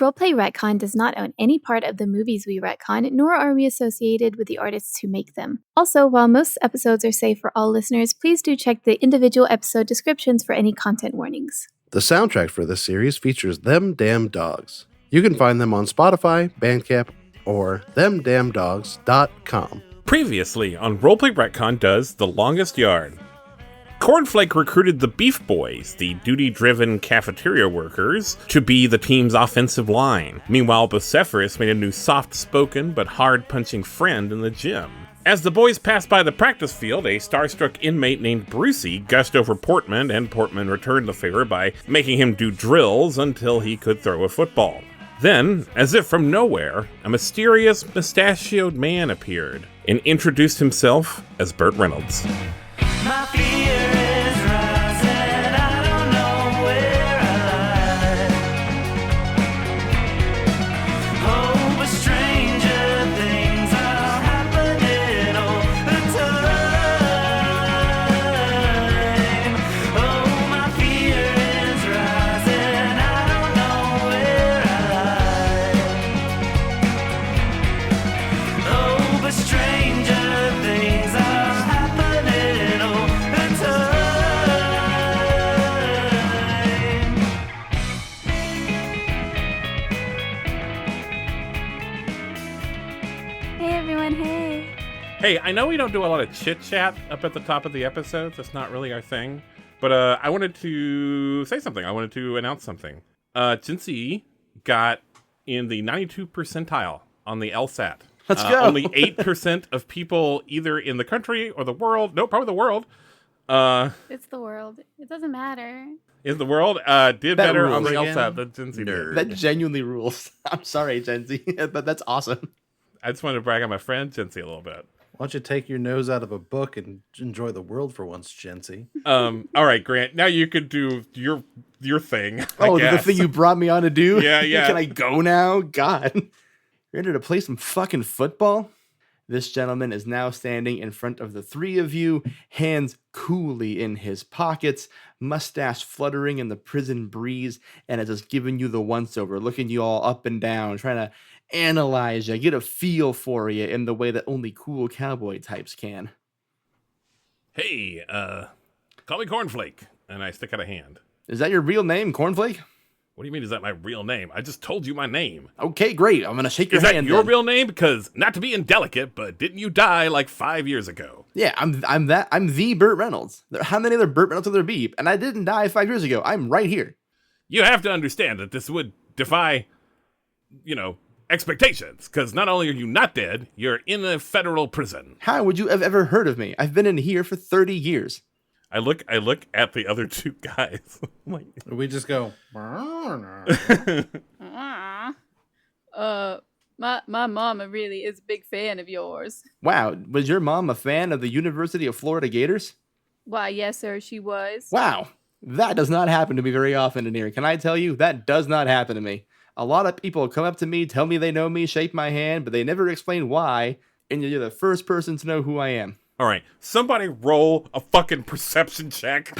Roleplay Retcon does not own any part of the movies we retcon, nor are we associated with the artists who make them. Also, while most episodes are safe for all listeners, please do check the individual episode descriptions for any content warnings. The soundtrack for this series features Them Damn Dogs. You can find them on Spotify, Bandcamp, or themdamndogs.com. Previously on Roleplay Retcon does The Longest Yard. Cornflake recruited the Beef Boys, the duty-driven cafeteria workers, to be the team's offensive line. Meanwhile, Bocepherous made a new soft-spoken but hard-punching friend in the gym. As the boys passed by the practice field, a starstruck inmate named Brucey gushed over Portman, and Portman returned the favor by making him do drills until he could throw a football. Then, as if from nowhere, a mysterious, mustachioed man appeared and introduced himself as Burt Reynolds. My fear is rising, I don't know where I lie. Oh, but stranger things are happening all the time. Oh, my fear is rising, I don't know where I lie. Oh, but stranger things are happening all the time. Hey everyone, hey! Hey, I know we don't do a lot of chit-chat up at the top of the episodes. That's not really our thing. But I wanted to say something. I wanted to announce something. Jincy got in the 92 percentile on the LSAT. Let's go. Only 8% of people either in the country or the world, no, probably the world, It's the world. It doesn't matter. in the world did That better on the rules LSAT again. than Jincy did. That genuinely rules. I'm sorry, Gen Z, but that's awesome. I just wanted to brag on my friend Jincy a little bit. Why don't you take your nose out of a book and enjoy the world for once, Jency? All right, Grant, now you could do your thing. Oh, I the guess. thing you brought me on to do? Yeah, yeah. Can I go now? God. You're ready to play some fucking football? This gentleman is now standing in front of the three of you, hands coolly in his pockets, mustache fluttering in the prison breeze, and is just giving you the once-over, looking you all up and down, trying to analyze you, get a feel for you in the way that only cool cowboy types can. Hey, call me Cornflake. And I stick out a hand. Is that your real name, Cornflake? What do you mean, is that my real name? I just told you my name. Okay, great. I'm going to shake your Is that hand your then. real name? Because, not to be indelicate, but didn't you die like 5 years ago? Yeah, I'm the Burt Reynolds. How many other Burt Reynolds will there be? And I didn't die 5 years ago. I'm right here. You have to understand that this would defy, expectations. Because not only are you not dead, you're in a federal prison. How would you have ever heard of me? I've been in here for 30 years. I look at the other two guys. I'm like, We just go. My mama really is a big fan of yours. Wow, was your mom a fan of the University of Florida Gators? Why, yes, sir, she was. Wow, that does not happen to me very often in here. Can I tell you, that does not happen to me. A lot of people come up to me, tell me they know me, shake my hand, but they never explain why, and you're the first person to know who I am. all right, somebody roll a fucking perception check.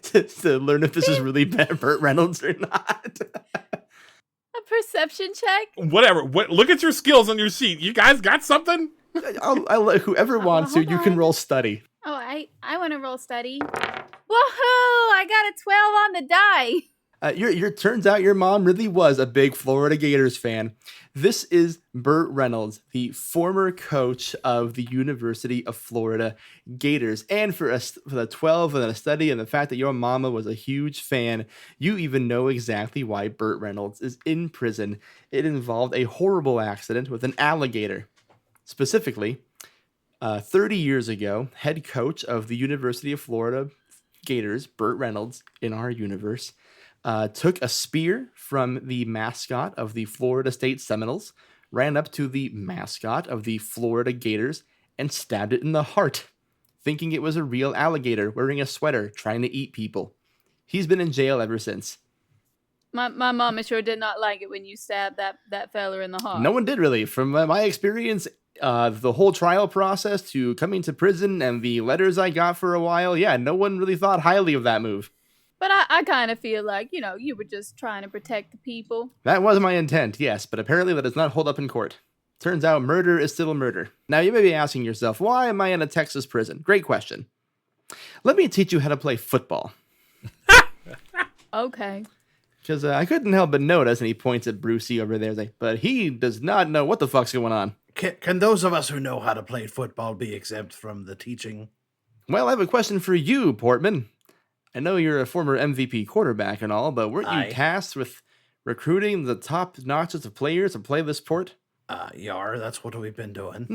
to learn if this is really Burt Reynolds or not. A perception check? Whatever. Look at your skills on your sheet. You guys got something? I'll let whoever wants to, hold you can on. roll study. Oh, I want to roll study. Woohoo! I got a 12 on the die. Your turns out your mom really was a big Florida Gators fan. This is Burt Reynolds, the former coach of the University of Florida Gators. And for the 12 and a study and the fact that your mama was a huge fan, you even know exactly why Burt Reynolds is in prison. It involved a horrible accident with an alligator. Specifically, 30 years ago, head coach of the University of Florida Gators, Burt Reynolds, in our universe, took a spear from the mascot of the Florida State Seminoles, ran up to the mascot of the Florida Gators, and stabbed it in the heart, thinking it was a real alligator wearing a sweater trying to eat people. He's been in jail ever since. My mama sure did not like it when you stabbed that fella in the heart. No one did really. From my experience, the whole trial process to coming to prison and the letters I got for a while, yeah, no one really thought highly of that move. But I kind of feel like, you were just trying to protect the people. That was my intent, yes, but apparently that does not hold up in court. Turns out murder is still murder. Now you may be asking yourself, why am I in a Texas prison? Great question. Let me teach you how to play football. Okay. Because I couldn't help but notice, and he points at Brucey over there, but he does not know what the fuck's going on. Can those of us who know how to play football be exempt from the teaching? Well, I have a question for you, Portman. I know you're a former MVP quarterback and all, but weren't you tasked with recruiting the top notches of players to play this sport? That's what we've been doing.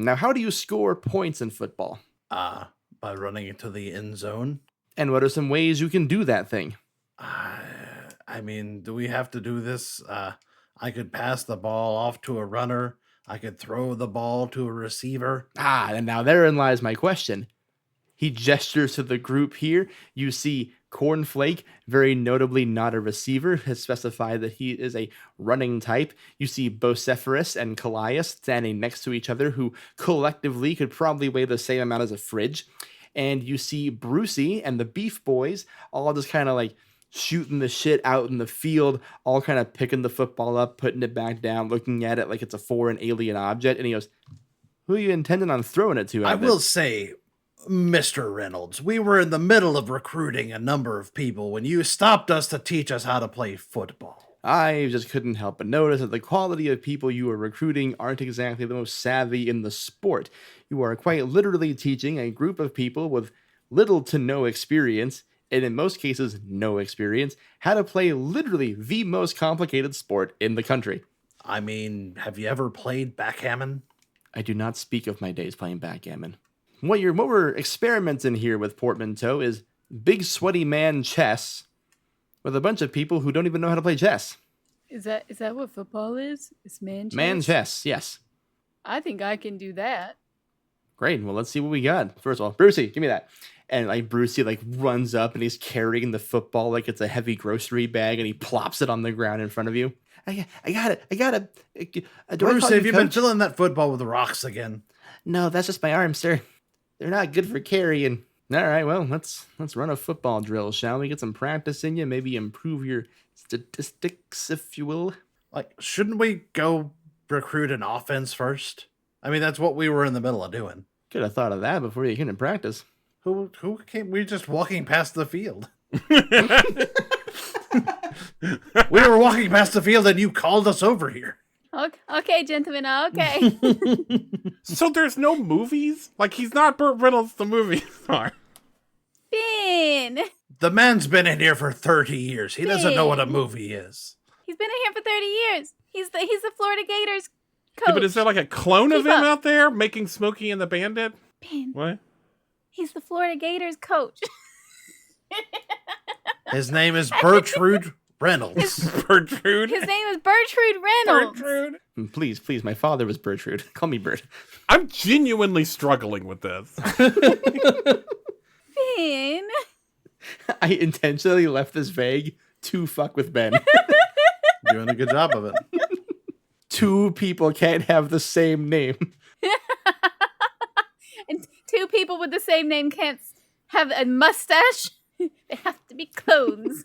Now, how do you score points in football? By running into the end zone. And what are some ways you can do that thing? I mean, do we have to do this? I could pass the ball off to a runner. I could throw the ball to a receiver. And now therein lies my question. He gestures to the group here. You see Cornflake, very notably not a receiver, has specified that he is a running type. You see Bocepherous and Callias standing next to each other, who collectively could probably weigh the same amount as a fridge. And you see Brucey and the Beef Boys all just kind of like shooting the shit out in the field, all kind of picking the football up, putting it back down, looking at it like it's a foreign alien object. And he goes, who are you intending on throwing it to? I will say, Mr. Reynolds, we were in the middle of recruiting a number of people when you stopped us to teach us how to play football. I just couldn't help but notice that the quality of people you are recruiting aren't exactly the most savvy in the sport. You are quite literally teaching a group of people with little to no experience, and in most cases no experience, how to play literally the most complicated sport in the country. I mean, have you ever played backgammon? I do not speak of my days playing backgammon. What we're experimenting here with Portmanteau is big sweaty man chess with a bunch of people who don't even know how to play chess. Is that what football is? It's man chess? Man chess, yes. I think I can do that. Great. Well, let's see what we got. First of all, Brucey, give me that. And like Brucey like runs up and he's carrying the football like it's a heavy grocery bag and he plops it on the ground in front of you. I got it. Brucey, have you been filling that football with rocks again? No, that's just my arms, sir. They're not good for carrying. All right, well, let's run a football drill, shall we? Get some practice in you, maybe improve your statistics, if you will. Like, shouldn't we go recruit an offense first? I mean, that's what we were in the middle of doing. Could have thought of that before you came to practice. Who came? We were just walking past the field. We were walking past the field and you called us over here. Okay, gentlemen, okay. So there's no movies? Like, he's not Burt Reynolds, the movie star. Finn! The man's been in here for 30 years. He doesn't know what a movie is. He's been in here for 30 years. He's the Florida Gators coach. Yeah, but is there like a clone of Keep him up. out there making Smokey and the Bandit? Finn, What? he's the Florida Gators coach. His name is Bertrude Reynolds. Bertrude? His name is Bertrude Reynolds. Bertrude? Please, my father was Bertrude. Call me Bert. I'm genuinely struggling with this. Finn. I intentionally left this vague to fuck with Ben. Doing a good job of it. Two people can't have the same name. And two people with the same name can't have a mustache. They have to be clones.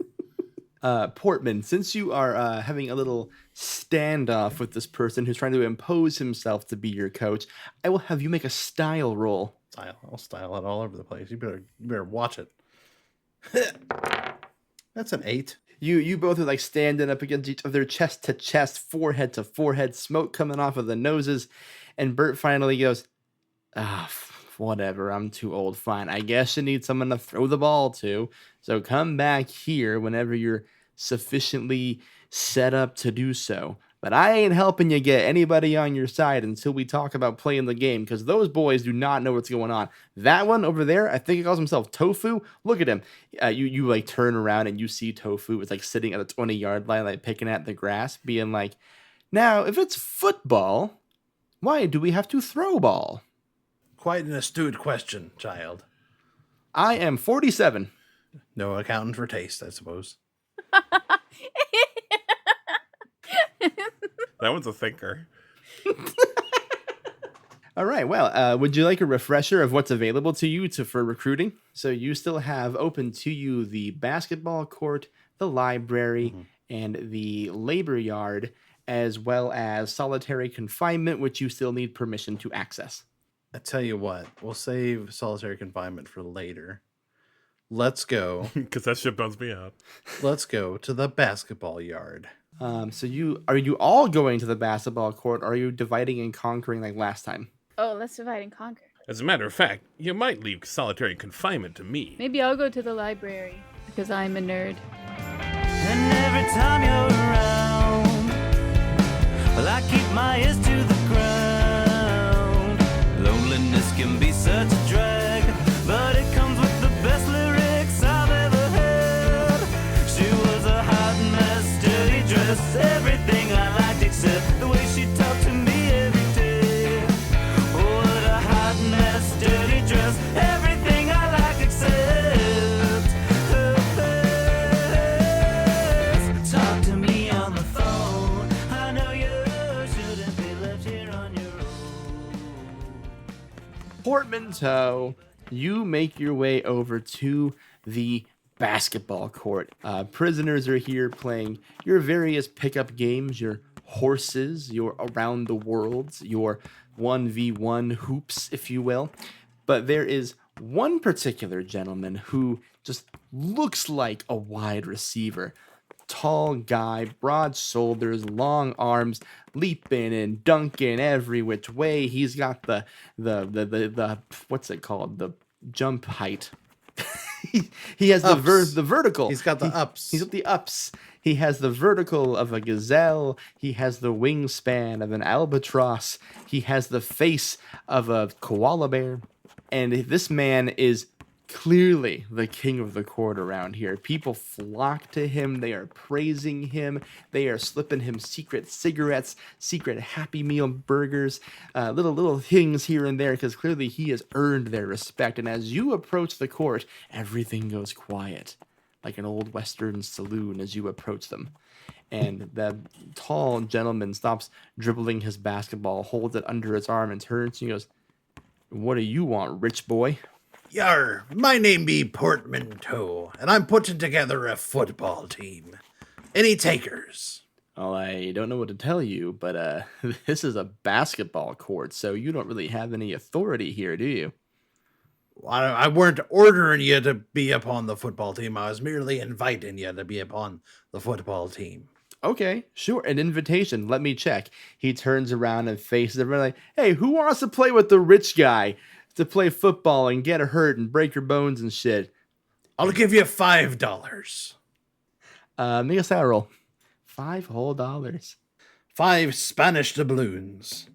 Portman, since you are having a little standoff with this person who's trying to impose himself to be your coach, I will have you make a style roll. I'll style it all over the place. You better watch it. That's an 8. You both are like standing up against each other, chest to chest, forehead to forehead, smoke coming off of the noses, and Bert finally goes, whatever, I'm too old. Fine, I guess you need someone to throw the ball to. So come back here whenever you're sufficiently set up to do so. But I ain't helping you get anybody on your side until we talk about playing the game, because those boys do not know what's going on. That one over there, I think he calls himself Tofu. Look at him. You like turn around and you see Tofu. It's like sitting at the 20-yard line, like picking at the grass, being like, now, if it's football, why do we have to throw ball? Quite an astute question, child. I am 47. No accountant for taste, I suppose. That one's a thinker. All right. Well, would you like a refresher of what's available to you for recruiting? So you still have open to you the basketball court, the library, and the labor yard, as well as solitary confinement, which you still need permission to access. I tell you what, we'll save solitary confinement for later. Let's go. Because that shit bums me out. Let's go to the basketball yard. So are you all going to the basketball court? Or are you dividing and conquering like last time? Oh, let's divide and conquer. As a matter of fact, you might leave solitary confinement to me. Maybe I'll go to the library because I'm a nerd. And every time you're around, well, I keep my ears to the ground. Loneliness can be such a drag, but it comes with the best lyrics I've ever heard. She was a hot mess, dirty dress, everything I liked except the way she talked to me every day. Oh, what a hot mess, dirty dress, everything I liked except her face. Talk to me on the phone. I know you shouldn't be left here on your own. Portmanteau, you make your way over to the basketball court. Prisoners are here playing your various pickup games, your horses, your around the worlds, your 1v1 hoops, if you will. But there is one particular gentleman who just looks like a wide receiver. Tall guy, broad shoulders, long arms, leaping and dunking every which way. He's got the what's it called? The jump height. he has the vertical. He's got the ups. He's got the ups. He has the vertical of a gazelle. He has the wingspan of an albatross. He has the face of a koala bear. And this man is clearly the king of the court around here. People flock to him. They are praising him. They are slipping him secret cigarettes, secret Happy Meal burgers, little things here and there, because clearly he has earned their respect. And as you approach the court, everything goes quiet, like an old Western saloon as you approach them. And the tall gentleman stops dribbling his basketball, holds it under his arm, and turns and he goes, "What do you want, rich boy?" Yar, my name be Portmanteau, and I'm putting together a football team. Any takers? Well, I don't know what to tell you, but this is a basketball court, so you don't really have any authority here, do you? I weren't ordering you to be upon the football team. I was merely inviting you to be upon the football team. Okay, sure, an invitation. Let me check. He turns around and faces everybody like, "Hey, who wants to play with the rich guy? To play football and get hurt and break your bones and shit?" I'll give you $5. Make a salary roll. $5 whole. 5 Spanish doubloons.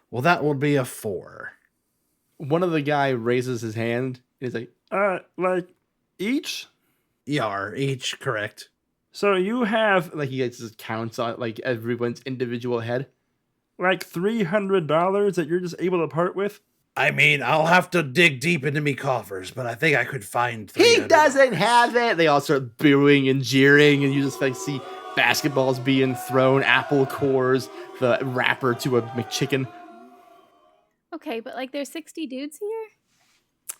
Well, that will be a 4. One of the guy raises his hand. He's like, like each? Yar, each, correct. So you have, like, he just counts on, like, everyone's individual head? Like $300 that you're just able to part with? I mean, I'll have to dig deep into me coffers, but I think I could find He $300. doesn't have it. They all start booing and jeering, and you just like see basketballs being thrown, apple cores, the wrapper to a McChicken. Okay, but like there's 60 dudes here?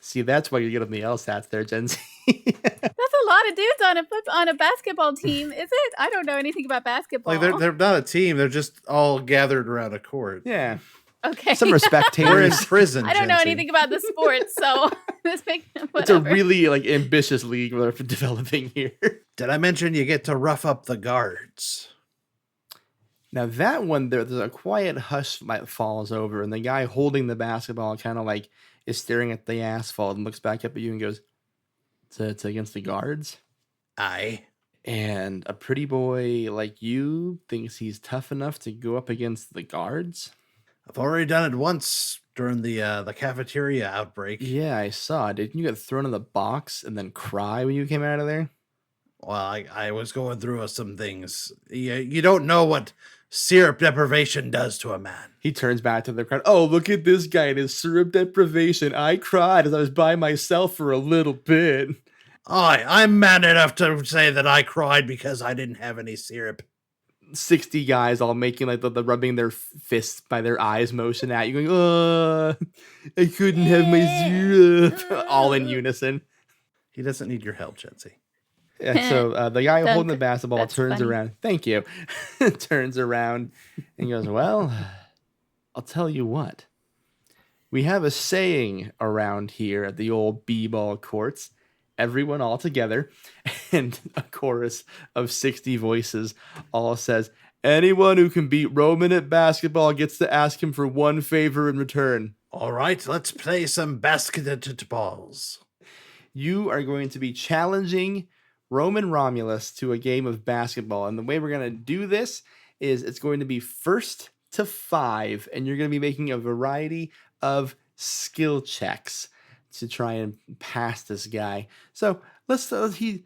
See, that's why you get on the LSATs there, Gen Z. That's a lot of dudes on a basketball team, is it? I don't know anything about basketball. Like, they're not a team. They're just all gathered around a court. Yeah. okay. Some are We're in spectators. prison, I don't know Jensen. anything about the sports, so this makes It's a whatever. really like ambitious league we're developing here. Did I mention you get to rough up the guards? Now that one, there's a quiet hush that falls over, and the guy holding the basketball kind of like is staring at the asphalt and looks back up at you and goes, "It's against the guards?" Aye. And a pretty boy like you thinks he's tough enough to go up against the guards? I've already done it once during the cafeteria outbreak. Yeah, I saw. Didn't you get thrown in the box and then cry when you came out of there? Well, I was going through some things. You don't know what syrup deprivation does to a man. He turns back to the crowd. "Oh, look at this guy and his syrup deprivation. I cried as I was by myself for a little bit." I'm man enough to say that I cried because I didn't have any syrup. 60 guys all making like the rubbing their fists by their eyes motion at you, going, I couldn't have my syrup, all in unison. He doesn't need your help, Jetsy. Yeah, so the guy holding the Doug, basketball that's turns funny. around. Thank you. Turns around and goes, well, I'll tell you what. We have a saying around here at the old b-ball courts. Everyone all together, and a chorus of 60 voices all says, anyone who can beat Roman at basketball gets to ask him for one favor in return. All right, let's play some basketballs. You are going to be challenging Roman Romulus to a game of basketball. And the way we're going to do this is it's going to be 1st to 5, and you're going to be making a variety of skill checks to try and pass this guy. So he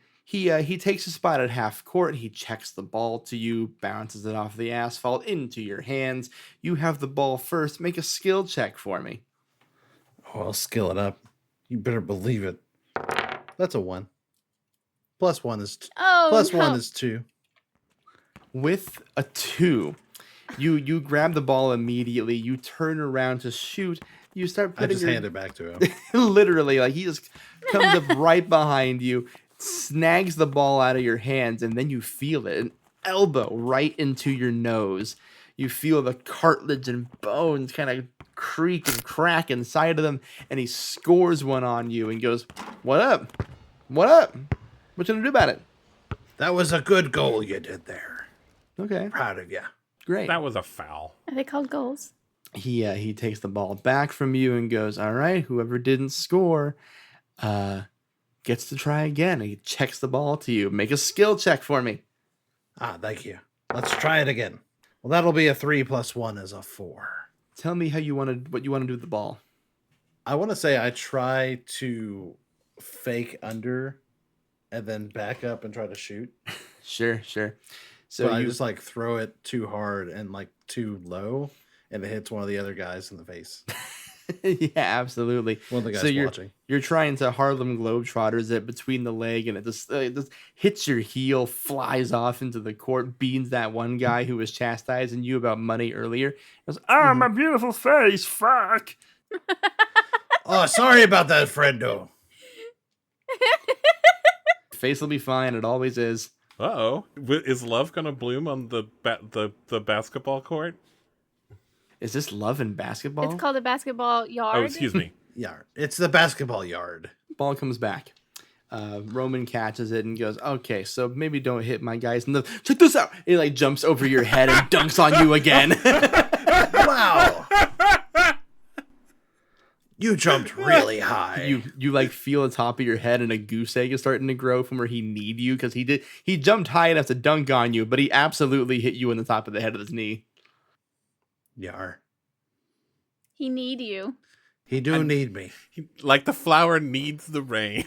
takes a spot at half court. He checks the ball to you, bounces it off the asphalt into your hands. You have the ball first. Make a skill check for me. Oh, I'll skill it up. You better believe it. That's a 1. Plus 1 is Oh, no. 1 is 2. With a 2, you grab the ball immediately. You turn around to shoot. You start I putting just hand it back to him. literally, like he just comes up right behind you, snags the ball out of your hands, and then you feel it, an elbow right into your nose. You feel the cartilage and bones kind of creak and crack inside of them, and he scores one on you and goes, what up? What up? What you gonna do about it? That was a good goal you did there. Okay, Proud of you. great. That was a foul. Are they called goals? He takes the ball back from you and goes, all right, whoever didn't score gets to try again. He checks the ball to you. Make a skill check for me. Thank you. Let's try it again. Well, that'll be a 3 plus 1 is a 4. Tell me what you want to do with the ball. I want to say I try to fake under and then back up and try to shoot. Sure. So So I you just like throw it too hard and like too low, and it hits one of the other guys in the face. yeah, absolutely. One of the guys So watching. you're trying to Harlem Globetrotters it between the leg, and it just hits your heel, flies off into the court, beans that one guy who was chastising you about money earlier. It goes, my beautiful face, fuck. Oh, sorry about that, friendo. Face will be fine. It always is. Uh-oh. Is love gonna bloom on the basketball court? Is this love in basketball? It's called a basketball yard. Oh, excuse me. Yeah, it's the basketball yard. Ball comes back. Roman catches it and goes, okay, so maybe don't hit my guys in the... Check this out! It like jumps over your head and dunks on you again. Wow. You jumped really high. You like feel the top of your head and a goose egg is starting to grow from where he kneed you, because he jumped high enough to dunk on you, but he absolutely hit you in the top of the head with his knee. Yar. He need you. He do need me. Like the flower needs the rain.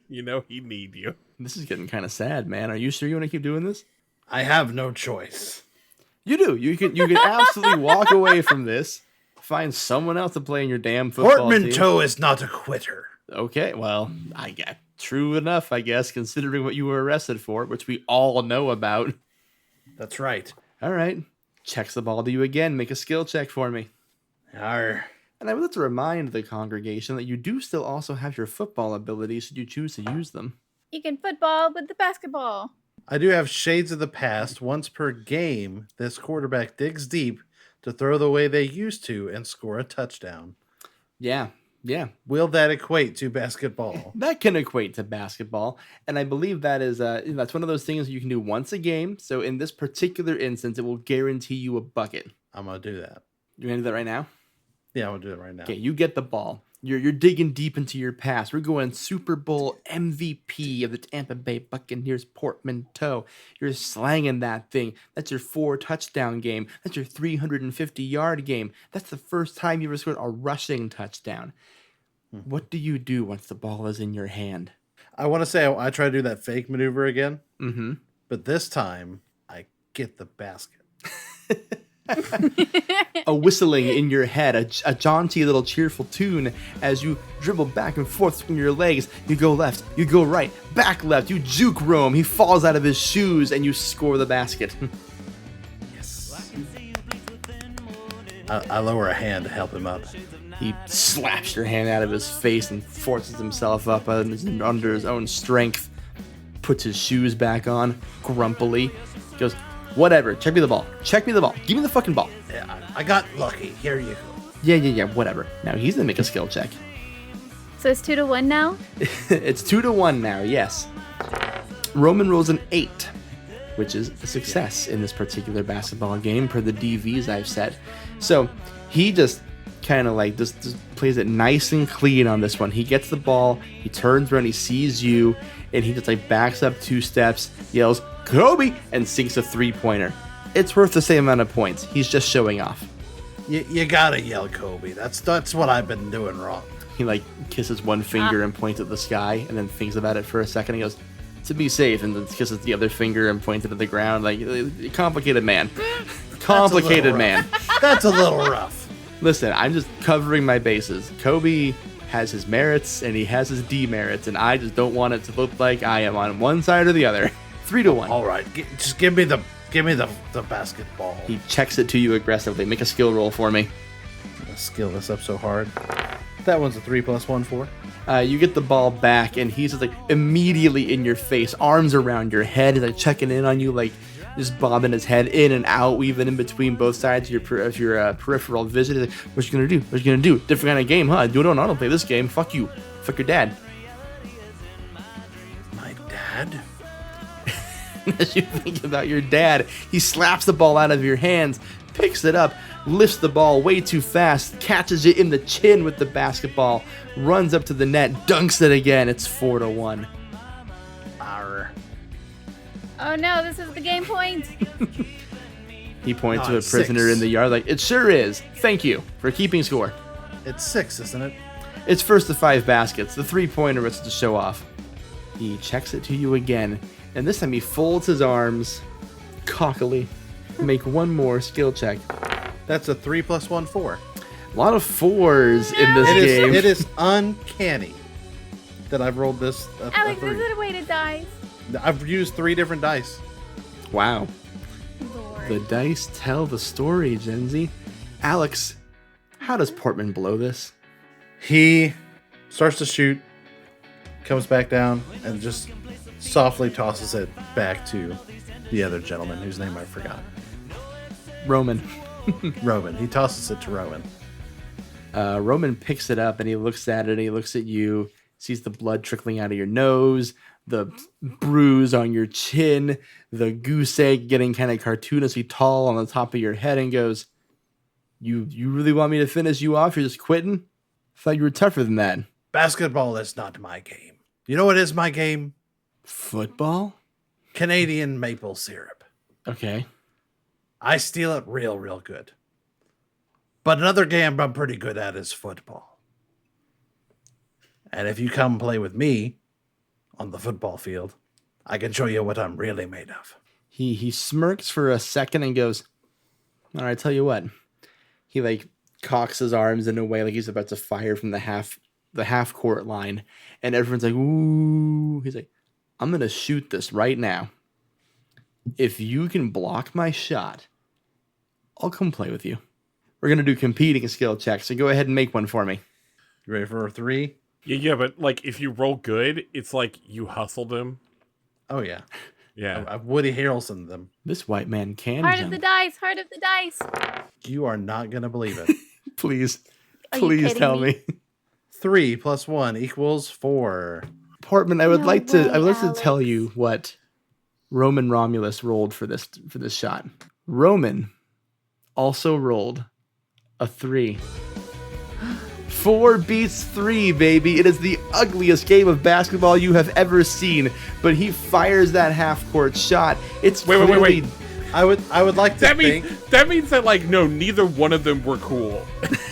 You know he need you. This is getting kind of sad, man. Are you sure you want to keep doing this? I have no choice. You do. You can absolutely walk away from this, find someone else to play in your damn football Portman team. Toe is not a quitter. Okay, well, I got true enough, I guess, considering what you were arrested for, which we all know about. That's right. All right. Checks the ball to you again. Make a skill check for me. Yar. And I would like to remind the congregation that you do still also have your football abilities should you choose to use them. You can football with the basketball. I do have shades of the past. Once per game, this quarterback digs deep to throw the way they used to and score a touchdown. Yeah. Will that equate to basketball? That can equate to basketball. And I believe that is that's one of those things you can do once a game. So in this particular instance, it will guarantee you a bucket. I'm going to do that. You going to do that right now? Yeah, I'm going to do it right now. Okay, you get the ball. You're digging deep into your past. We're going Super Bowl MVP of the Tampa Bay Buccaneers portmanteau. You're slanging that thing. That's your 4-touchdown game. That's your 350-yard game. That's the first time you ever scored a rushing touchdown. What do you do once the ball is in your hand? I want to say I try to do that fake maneuver again, Mm-hmm. but this time I get the basket. A whistling in your head, a jaunty little cheerful tune as you dribble back and forth swinging your legs. You go left, you go right, back left, you juke Rome. He falls out of his shoes and you score the basket. I lower a hand to help him up. He slaps your hand out of his face and forces himself up under his own strength. Puts his shoes back on, grumpily. Goes, whatever, check me the ball. Check me the ball. Give me the fucking ball. Yeah, I got lucky. Here you go. Yeah, whatever. Now he's gonna make a skill check. So it's 2-1 now? It's 2-1 now, yes. Roman rolls an 8, which is a success in this particular basketball game per the DVs I've set. So he just kind of like just plays it nice and clean on this one. He gets the ball, he turns around, he sees you, and he just like backs up 2 steps, yells, Kobe, and sinks a 3-pointer. It's worth the same amount of points. He's just showing off. You gotta yell Kobe. That's what I've been doing wrong. He like kisses one finger and points at the sky, and then thinks about it for a second. He goes, to be safe, and then kisses the other finger and points it at the ground. Like, complicated man. Complicated man. That's a little rough. Listen, I'm just covering my bases. Kobe has his merits and he has his demerits, and I just don't want it to look like I am on one side or the other. 3-1. All right, just give me the basketball. He checks it to you aggressively. Make a skill roll for me. I'm gonna skill this up so hard. That one's a 3 + 1, 4. You get the ball back, and he's just like immediately in your face, arms around your head, he's like checking in on you, like just bobbing his head in and out, weaving in between both sides of your peripheral vision. He's like, what you gonna do? What you gonna do? Different kind of game, huh? I don't play this game. Fuck you. Fuck your dad. My dad? As you think about your dad, he slaps the ball out of your hands, picks it up, lifts the ball way too fast, catches it in the chin with the basketball, runs up to the net, dunks it again. It's 4-1. Arr. Oh no, this is the game point. He points to a it's prisoner 6. in the yard like, it sure is. Thank you for keeping score. It's 6, isn't it? It's first to 5 baskets. The 3-pointer was to show off. He checks it to you again, and this time he folds his arms cockily. Make one more skill check. That's a 3 + 1, 4. A lot of 4s in this game. It is uncanny that I've rolled this. Alex, a is 3. it a way to die? I've used 3 different dice. Wow. Lord. The dice tell the story, Gen Z. Alex, how does Portman blow this? He starts to shoot, comes back down, and just softly tosses it back to the other gentleman whose name I forgot. Roman. Roman. He tosses it to Roman. Roman picks it up and he looks at it and he looks at you, sees the blood trickling out of your nose, the bruise on your chin, the goose egg getting kind of cartoonishly tall on the top of your head, and goes, You really want me to finish you off? You're just quitting? I thought you were tougher than that. Basketball is not my game. You know what is my game? Football? Canadian maple syrup. Okay. I steal it real good. But another game I'm pretty good at is football. And if you come play with me on the football field, I can show you what I'm really made of. He smirks for a second and goes, all right, tell you what. He like cocks his arms in a way like he's about to fire from the half court line, and everyone's like, ooh. He's like, I'm gonna shoot this right now. If you can block my shot, I'll come play with you. We're gonna do competing skill checks, so go ahead and make one for me. You ready for a 3? Yeah, but like if you roll good, it's like you hustled him. Oh yeah. Yeah. I've Woody Harrelson them. This white man can Heart jump. of the dice, heart of the dice. You are not gonna believe it. Please, Are you please kidding tell me? me. 3 + 1 = 4. Portman, I would No like way, to tell Alex. you what Roman Romulus rolled for this shot. Roman also rolled a 3. 4 beats 3, baby. It is the ugliest game of basketball you have ever seen. But he fires that half-court shot. It's Wait. clearly- I would like to That think means that like no, neither one of them were cool.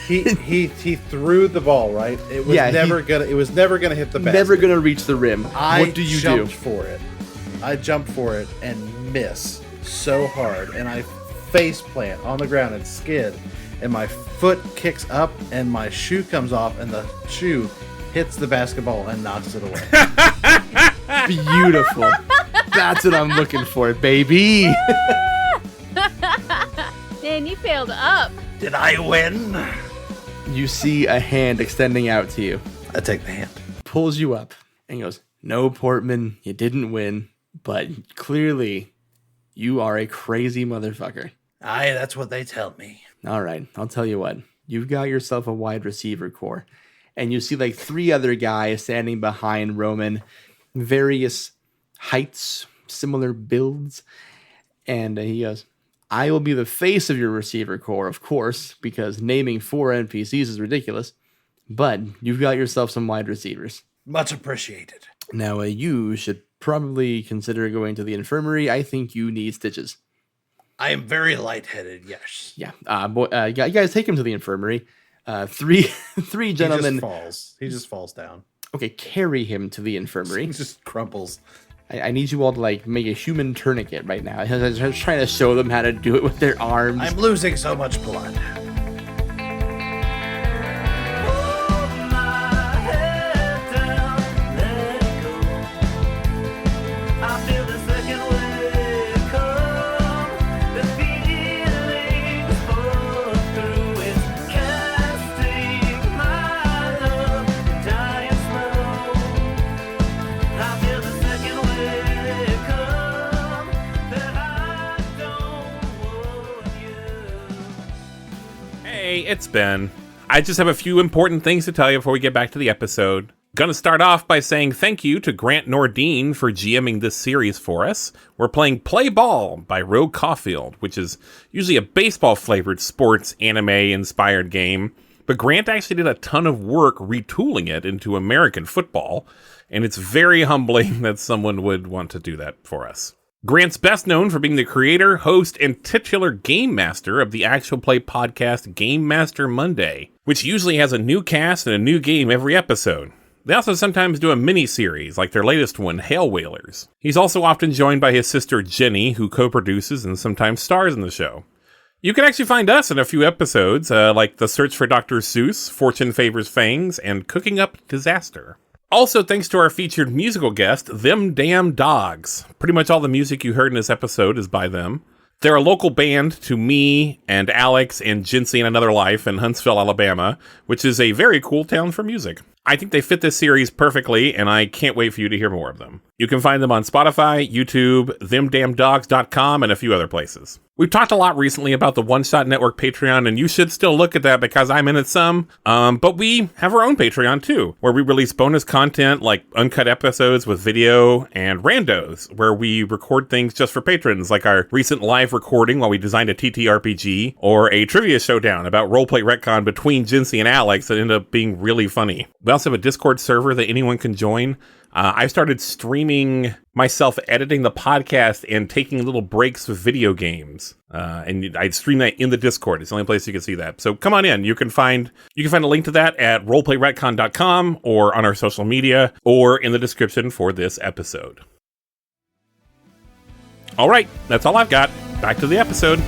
he threw the ball, right? It was Yeah, never gonna hit the basket. never gonna reach the rim. What do you do? for it. I jumped for it and miss so hard, and I face plant on the ground and skid, and my foot kicks up, and my shoe comes off, and the shoe hits the basketball and knocks it away. Beautiful. That's what I'm looking for, baby. Man, you failed up. Did I win? You see a hand extending out to you. I take the hand. Pulls you up and goes, "No, Portman, you didn't win, but clearly you are a crazy motherfucker." Aye, that's what they tell me. All right, I'll tell you what. You've got yourself a wide receiver core, and you see like 3 other guys standing behind Roman, various heights, similar builds, and he goes, "I will be the face of your receiver core, of course, because naming 4 NPCs is ridiculous, but you've got yourself some wide receivers." Much appreciated. Now, you should probably consider going to the infirmary. I think you need stitches. I am very lightheaded, yes. Yeah, you guys take him to the infirmary. Three gentlemen. He just falls down. Okay, carry him to the infirmary. He just crumples. I need you all to like make a human tourniquet right now. I was trying to show them how to do it with their arms. I'm losing so much blood. It's Ben. I just have a few important things to tell you before we get back to the episode. Gonna start off by saying thank you to Grant Nordine for GMing this series for us. We're playing Play Ball by Rogue Caufield, which is usually a baseball-flavored sports anime-inspired game, but Grant actually did a ton of work retooling it into American football, and it's very humbling that someone would want to do that for us. Grant's best known for being the creator, host, and titular game master of the actual play podcast Game Master Monday, which usually has a new cast and a new game every episode. They also sometimes do a mini-series, like their latest one, Hail Whalers. He's also often joined by his sister Jenny, who co-produces and sometimes stars in the show. You can actually find us in a few episodes, like The Search for Dr. Seuss, Fortune Favors Fangs, and Cooking Up Disaster. Also, thanks to our featured musical guest, Them Damn Dogs. Pretty much all the music you heard in this episode is by them. They're a local band to me and Alex and Jinsey in Another Life in Huntsville, Alabama, which is a very cool town for music. I think they fit this series perfectly, and I can't wait for you to hear more of them. You can find them on Spotify, YouTube, themdamndogs.com, and a few other places. We've talked a lot recently about the One Shot Network Patreon, and you should still look at that because I'm in it some. But we have our own Patreon too, where we release bonus content like uncut episodes with video and randos, where we record things just for patrons, like our recent live recording while we designed a TTRPG, or a trivia showdown about Roleplay Retcon between Jinsey and Alex that ended up being really funny. We also have a Discord server that anyone can join. I started streaming myself editing the podcast and taking little breaks with video games. And I stream that in the Discord. It's the only place you can see that. So come on in. You can find a link to that at roleplayretcon.com or on our social media or in the description for this episode. All right, that's all I've got. Back to the episode.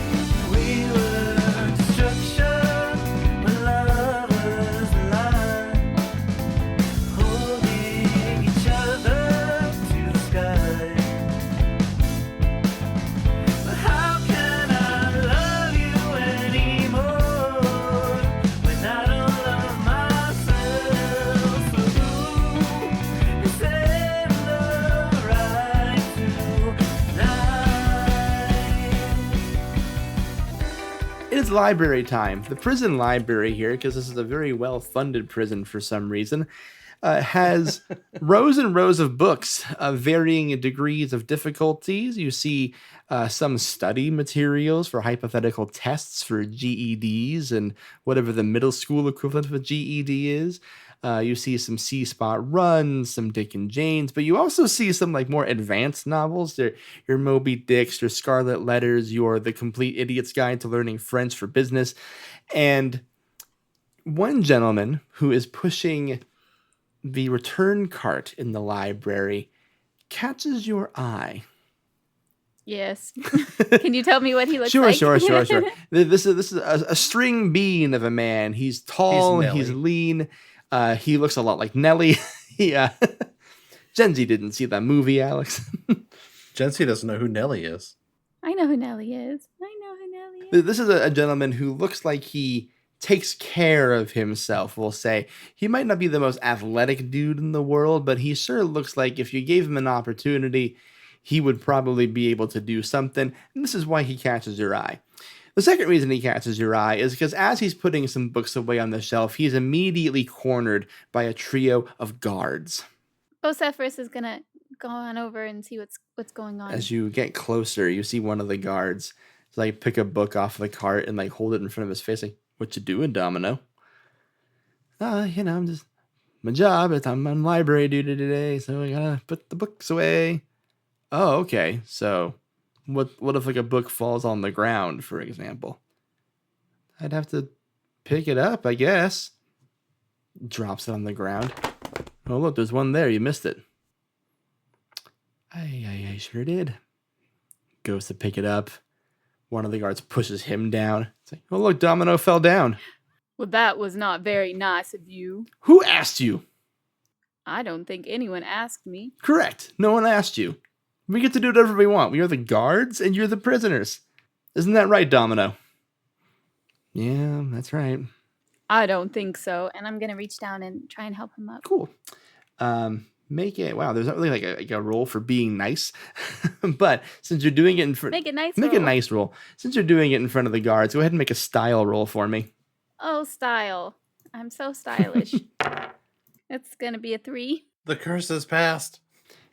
It's library time. The prison library here, because this is a very well-funded prison for some reason, has rows and rows of books of varying degrees of difficulties. You see some study materials for hypothetical tests for GEDs and whatever the middle school equivalent of a GED is. You see some C-Spot runs, some Dick and Janes, but you also see some like more advanced novels. Your Moby Dicks, your Scarlet Letters, your The Complete Idiot's Guide to Learning French for Business. And one gentleman who is pushing the return cart in the library catches your eye. Yes. Can you tell me what he looks Sure. like? Sure. This is a string bean of a man. He's tall, he's lean. He looks a lot like Nelly. Gen Z didn't see that movie, Alex. Gen Z doesn't know who Nelly is. I know who Nellie is. This is a gentleman who looks like he takes care of himself, we'll say. He might not be the most athletic dude in the world, but he sure looks like if you gave him an opportunity, he would probably be able to do something. And this is why he catches your eye. The second reason he catches your eye is because as he's putting some books away on the shelf, he's immediately cornered by a trio of guards. Bocepherous is gonna go on over and see what's going on. As you get closer, you see one of the guards like pick a book off the cart and like hold it in front of his face. Like, what you doing, Domino? I'm just my job. I'm on library duty today, so I gotta put the books away. Oh, okay. So, what if like a book falls on the ground, for example? I'd have to pick it up, I guess. Drops it on the ground. Oh, look, there's one there. You missed it. I sure did. Goes to pick it up. One of the guards pushes him down. It's like, oh, look, Domino fell down. Well, that was not very nice of you. Who asked you? I don't think anyone asked me. Correct. No one asked you. We get to do whatever we want. We are the guards and you're the prisoners. Isn't that right, Domino? Yeah, that's right. I don't think so. And I'm going to reach down and try and help him up. Cool. Make it, wow, there's not really like a role for being nice. But since you're doing it in front... Make it nice Make roll. a nice roll. Since you're doing it in front of the guards, go ahead and make a style roll for me. Oh, style. I'm so stylish. It's going to be a 3. The curse has passed.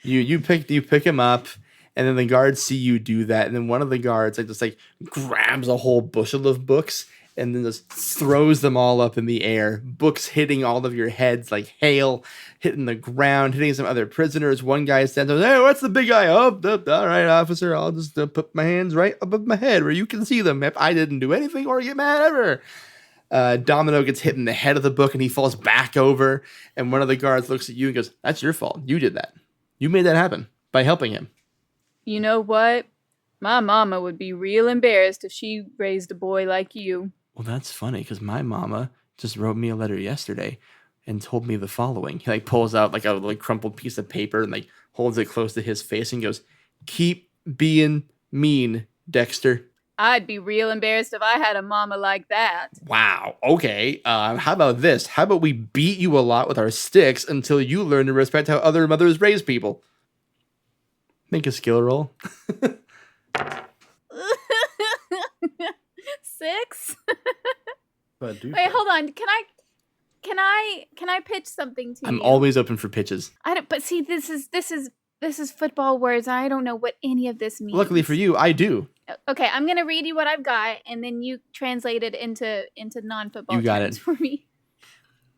You pick him up, and then the guards see you do that, and then one of the guards just grabs a whole bushel of books and then just throws them all up in the air. Books hitting all of your heads like hail, hitting the ground, hitting some other prisoners. One guy stands up, hey, what's the big guy? Oh, all right, officer, I'll just put my hands right above my head where you can see them. If I didn't do anything or get mad ever. Domino gets hit in the head of the book and he falls back over. And one of the guards looks at you and goes, that's your fault. You did that. You made that happen by helping him. You know what? My mama would be real embarrassed if she raised a boy like you. Well, that's funny because my mama just wrote me a letter yesterday and told me the following. He pulls out a crumpled piece of paper and holds it close to his face and goes, keep being mean, Dexter. I'd be real embarrassed if I had a mama like that. Wow. Okay. How about this? How about we beat you a lot with our sticks until you learn to respect how other mothers raise people? Make a skill roll. 6? But Wait, hold on. Can I pitch something to you? I'm always open for pitches. But see, this is football words. And I don't know what any of this means. Luckily for you, I do. Okay, I'm gonna read you what I've got, and then you translate it into non-football You got terms it. for me.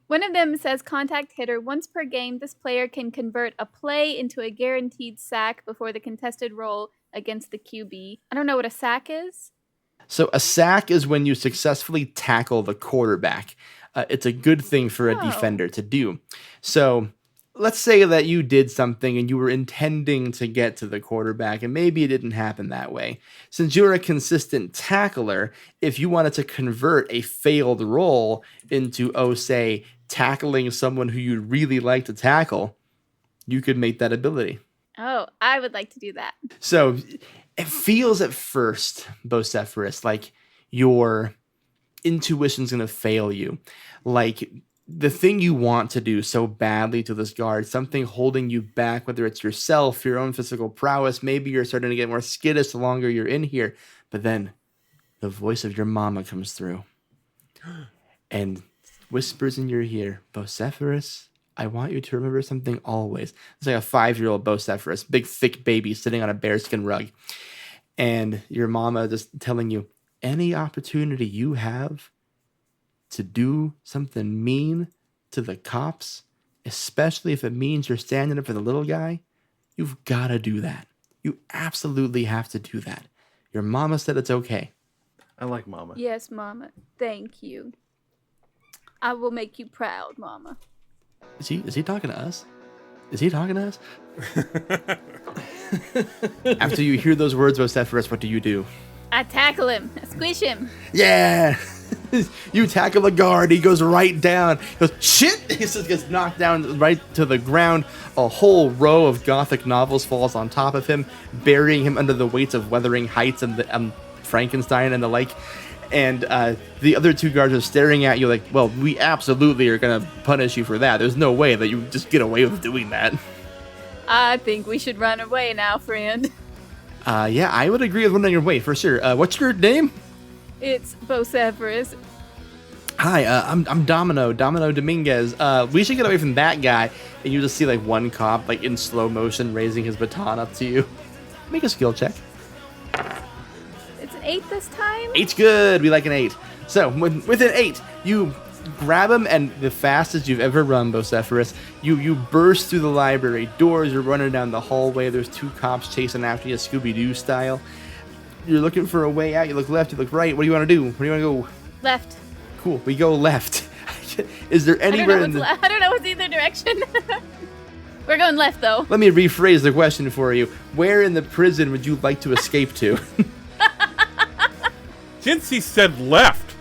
One of them says, contact hitter. Once per game, this player can convert a play into a guaranteed sack before the contested roll against the QB. I don't know what a sack is. So a sack is when you successfully tackle the quarterback. It's a good thing for a defender to do. So let's say that you did something and you were intending to get to the quarterback and maybe it didn't happen that way. Since you're a consistent tackler, if you wanted to convert a failed roll into, say, tackling someone who you'd really like to tackle, you could make that ability. Oh, I would like to do that. So it feels at first, Bocepherous, like your intuition's going to fail you. Like the thing you want to do so badly to this guard, something holding you back, whether it's yourself, your own physical prowess, maybe you're starting to get more skittish the longer you're in here. But then the voice of your mama comes through and whispers in your ear, Bocepherous, I want you to remember something always. It's like a 5-year-old Bocepherous, big thick baby sitting on a bearskin rug. And your mama just telling you, any opportunity you have to do something mean to the cops, especially if it means you're standing up for the little guy, you've got to do that. You absolutely have to do that. Your mama said it's okay. I like mama. Yes, Mama. Thank you. I will make you proud, Mama. Is he talking to us? Is he talking to us? After you hear those words, Bocepherous, what do you do? I tackle him. I squish him. Yeah! You tackle a guard, he goes right down. He goes, shit! He just gets knocked down right to the ground. A whole row of gothic novels falls on top of him, burying him under the weights of Wuthering Heights and Frankenstein and the like. And the other two guards are staring at you like, well, we absolutely are going to punish you for that. There's no way that you just get away with doing that. I think we should run away now, friend. Yeah, I would agree with running away for sure. What's your name? It's Bocepherous. Hi, I'm Domino Dominguez. We should get away from that guy. And you just see like one cop like in slow motion raising his baton up to you. Make a skill check. It's an 8 this time? 8's good. We like an 8. So with an 8, you grab him, and the fastest you've ever run, Bocepherous, you burst through the library doors. You're running down the hallway. There's 2 cops chasing after you, Scooby-Doo style. You're looking for a way out. You look left, you look right. What do you want to do? Where do you want to go? Left. Cool. We go left. Is there anywhere in the... I don't know what's either direction. We're going left, though. Let me rephrase the question for you. Where in the prison would you like to escape to? Since he said left,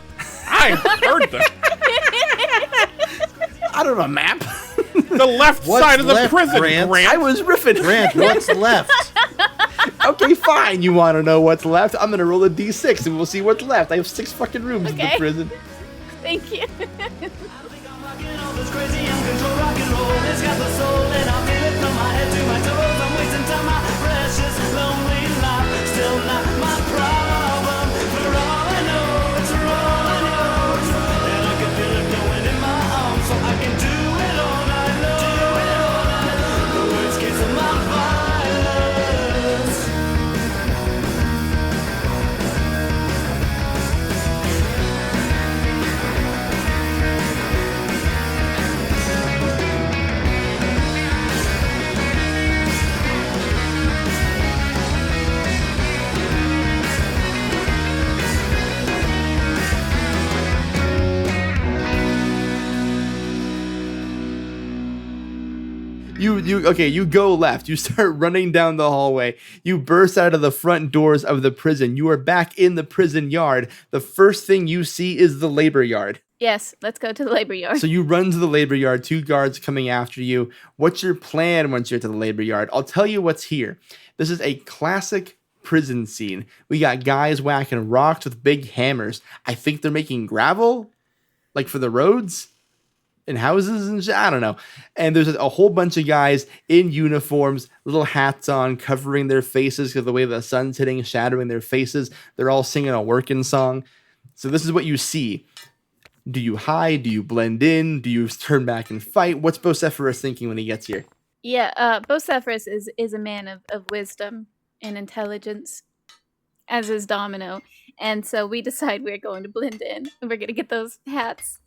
I heard that. I don't have a map. The left What's side of the left, prison, Grant? Grant. I was riffing. Grant, what's left? Okay, fine. You want to know what's left? I'm going to roll a d6 and we'll see what's left. I have 6 fucking rooms in the Okay. prison. Thank you. You go left. You start running down the hallway. You burst out of the front doors of the prison. You are back in the prison yard. The first thing you see is the labor yard. Yes, let's go to the labor yard. So you run to the labor yard, 2 guards coming after you. What's your plan once you're to the labor yard? I'll tell you what's here. This is a classic prison scene. We got guys whacking rocks with big hammers. I think they're making gravel, like for the roads and houses and shit. I don't know. And there's a whole bunch of guys in uniforms, little hats on, covering their faces because of the way the sun's hitting, shadowing their faces. They're all singing a working song. So this is what you see. Do you hide? Do you blend in? Do you turn back and fight? What's Bocepherous thinking when he gets here? Yeah, Bocepherous is a man of wisdom and intelligence, as is Domino. And so we decide we're going to blend in. And we're going to get those hats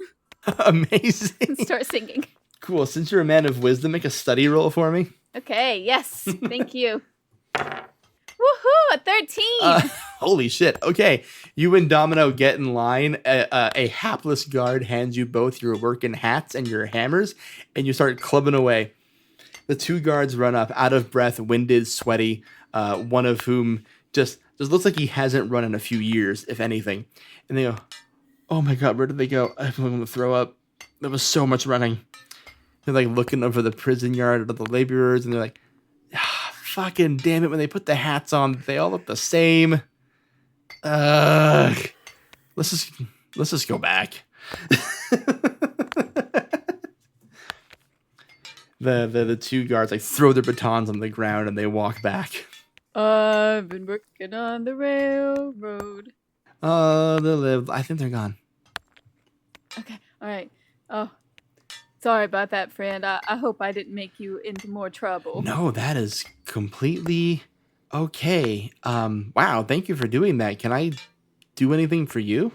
Amazing. and start singing. Cool. Since you're a man of wisdom, make a study roll for me. Okay, yes. Thank you. Woohoo, a 13. Holy shit. Okay. You and Domino get in line. A hapless guard hands you both your working hats and your hammers, and you start clubbing away. The 2 guards run up, out of breath, winded, sweaty, one of whom just looks like he hasn't run in a few years, if anything. And they go, oh my God, where did they go? I'm going to throw up. There was so much running. They're like looking over the prison yard of the laborers, and they're like, fucking damn it, when they put the hats on, they all look the same. Let's just go back. The 2 guards like throw their batons on the ground and they walk back. I've been working on the railroad. I think they're gone. Okay, all right. Oh, sorry about that, friend. I hope I didn't make you into more trouble. No, that is completely okay. Wow, thank you for doing that. Can I do anything for you?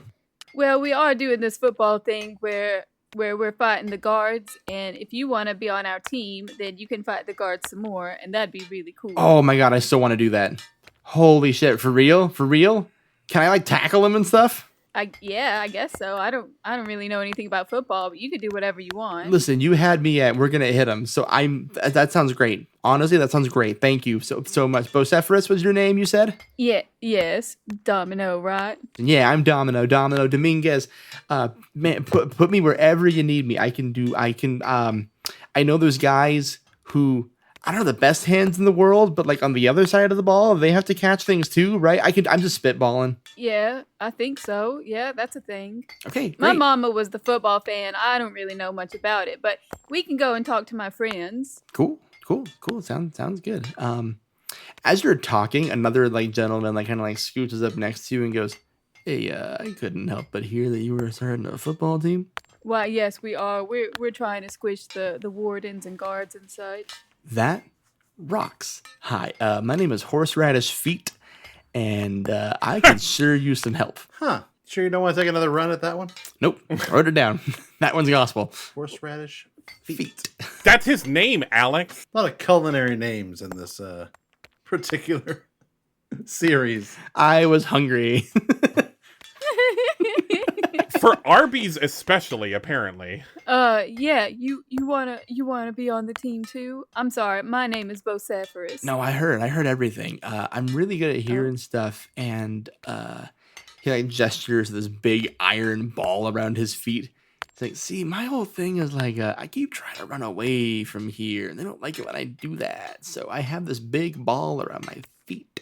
Well, we are doing this football thing where we're fighting the guards, and if you want to be on our team, then you can fight the guards some more, and that'd be really cool. Oh my God, I still want to do that. Holy shit, for real? For real? Can I like tackle him and stuff? I guess so. I don't really know anything about football, but you could do whatever you want. Listen, you had me at we're gonna hit him, so that sounds great. Honestly, that sounds great. Thank you so much. Bocepherous was your name, you said? Yeah, yes, Domino, right? Yeah, I'm Domino Dominguez. Man, put me wherever you need me. I know those guys who I don't know the best hands in the world, but like on the other side of the ball, they have to catch things too, right? I'm just spitballing. Yeah, I think so. Yeah, that's a thing. Okay, great. My mama was the football fan. I don't really know much about it, but we can go and talk to my friends. Cool. Sounds good. As you're talking, another like gentleman like kind of like scooches up next to you and goes, "Hey, I couldn't help but hear that you were starting a football team." Why, yes, we are. We're trying to squish the wardens and guards and such. That rocks. Hi, my name is Horseradish Feet, and I could sure use some help. Huh. Sure you don't want to take another run at that one? Nope, wrote it down. That one's gospel. Horseradish Feet. That's his name, Alex. A lot of culinary names in this particular series. I was hungry. For Arby's especially, apparently. Yeah, you wanna be on the team too? I'm sorry, my name is Bocepherous. No, I heard everything. I'm really good at hearing stuff, and he like gestures this big iron ball around his feet. It's like, see, my whole thing is like, I keep trying to run away from here, and they don't like it when I do that. So I have this big ball around my feet.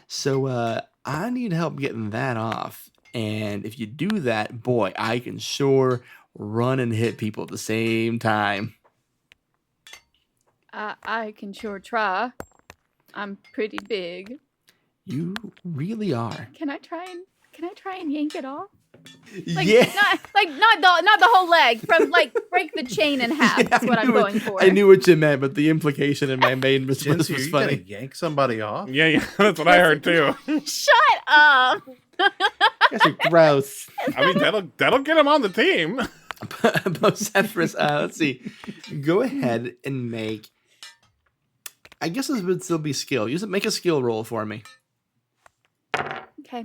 So I need help getting that off. And if you do that, boy, I can sure run and hit people at the same time. I can sure try. I'm pretty big. You really are. Can I try and yank it off? Like, yeah. not the whole leg. From like break the chain in half. Yeah, That's what I'm going for. I knew what you meant, but the implication in my main response Jinsu, was you funny. gotta yank somebody off? Yeah, that's what I heard too. Shut up. That's gross. I mean, that'll get him on the team. Bocepherous, let's see. Go ahead and make. I guess this would still be skill. Make a skill roll for me. Okay.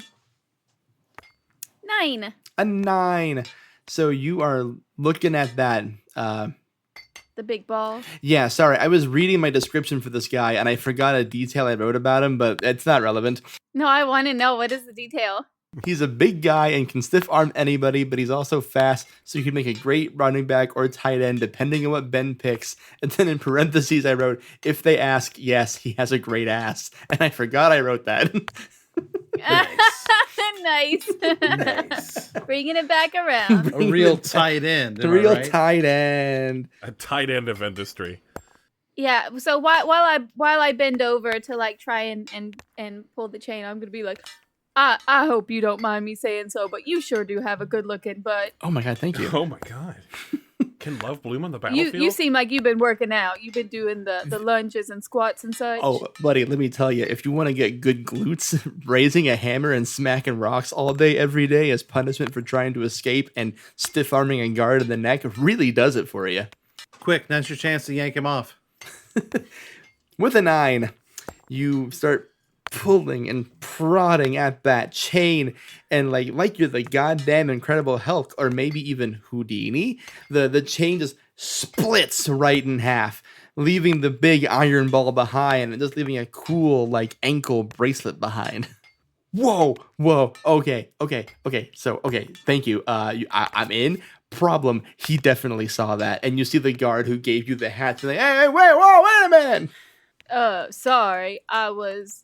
9. A 9. So you are looking at that. The big ball. Yeah, sorry. I was reading my description for this guy, and I forgot a detail I wrote about him, but it's not relevant. No, I want to know, what is the detail? He's a big guy and can stiff arm anybody, but he's also fast, so you can make a great running back or tight end, depending on what Ben picks. And then in parentheses, I wrote, if they ask, yes, he has a great ass. And I forgot I wrote that. Nice. Nice. Bringing it back around. A real tight end. The real tight end. A tight end of industry. Yeah, so while I bend over to like try and pull the chain, I'm gonna be like, I hope you don't mind me saying so, but you sure do have a good looking butt. Oh my god, thank you. Oh my god. Can love bloom on the battlefield? You seem like you've been working out. You've been doing the lunges and squats and such. Oh, buddy, let me tell you, if you want to get good glutes, raising a hammer and smacking rocks all day, every day as punishment for trying to escape and stiff arming a guard in the neck really does it for you. Quick, now's your chance to yank him off. With a 9, you start pulling and prodding at that chain, and like you're the goddamn Incredible Hulk, or maybe even Houdini, the chain just splits right in half, leaving the big iron ball behind and just leaving a cool like ankle bracelet behind. Whoa, okay, so thank you. I'm in. Problem, he definitely saw that, and you see the guard who gave you the hat, like, hey, wait a minute. Sorry, I was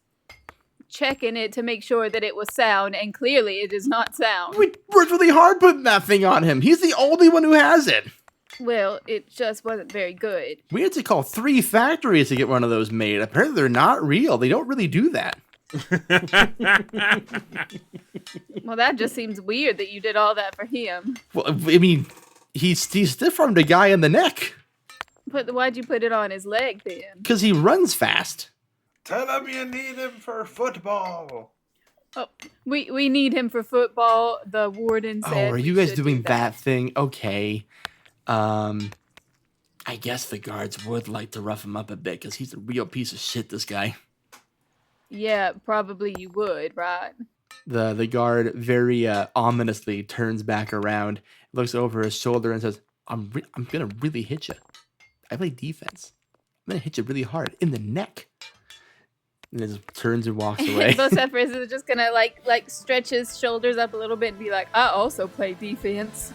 checking it to make sure that it was sound, and clearly it is not sound. We worked really hard putting that thing on him. He's the only one who has it. Well, it just wasn't very good. We had to call 3 factories to get one of those made. Apparently they're not real. They don't really do that. Well, that just seems weird that you did all that for him. Well, I mean, he stiff-armed a guy in the neck. But why'd you put it on his leg then? Because he runs fast. Tell him you need him for football. Oh, we need him for football. The warden said. Oh, are you guys doing that thing? Okay. I guess the guards would like to rough him up a bit because he's a real piece of shit, this guy. Yeah, probably you would, right? The guard very ominously turns back around, looks over his shoulder, and says, I'm going to really hit you. I play defense. I'm going to hit you really hard in the neck. And then just turns and walks away. Bocepherous is just gonna like stretch his shoulders up a little bit and be like, I also play defense.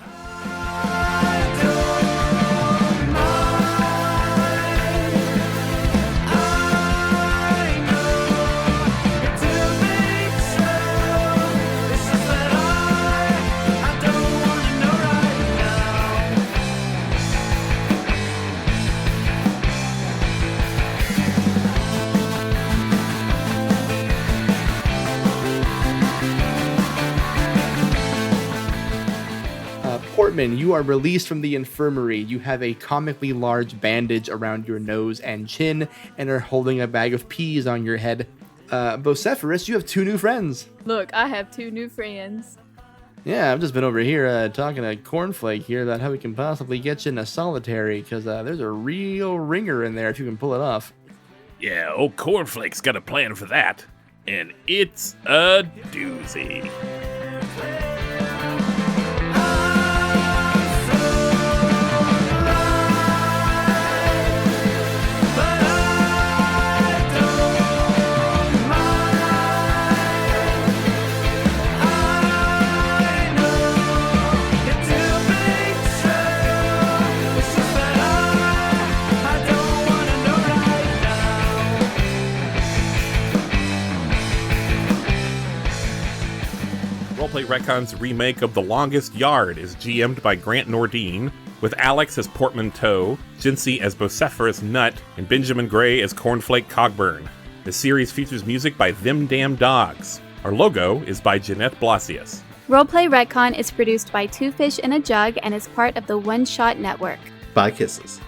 Portman, you are released from the infirmary. You have a comically large bandage around your nose and chin and are holding a bag of peas on your head. Bocepherous, you have 2 new friends. Look, I have 2 new friends. Yeah, I've just been over here talking to Cornflake here about how we can possibly get you in a solitary, because there's a real ringer in there if you can pull it off. Yeah, old Cornflake's got a plan for that. And it's a doozy. Roleplay Retcon's remake of The Longest Yard is GM'd by Grant Nordine, with Alex as Portman Toe, Jinsey as Bocepherous Nut, and Benjamin Gray as Cornflake Cogburn. The series features music by Them Damn Dogs. Our logo is by Jeanette Blasius. Roleplay Retcon is produced by Two Fish in a Jug and is part of the One Shot Network. Bye, kisses.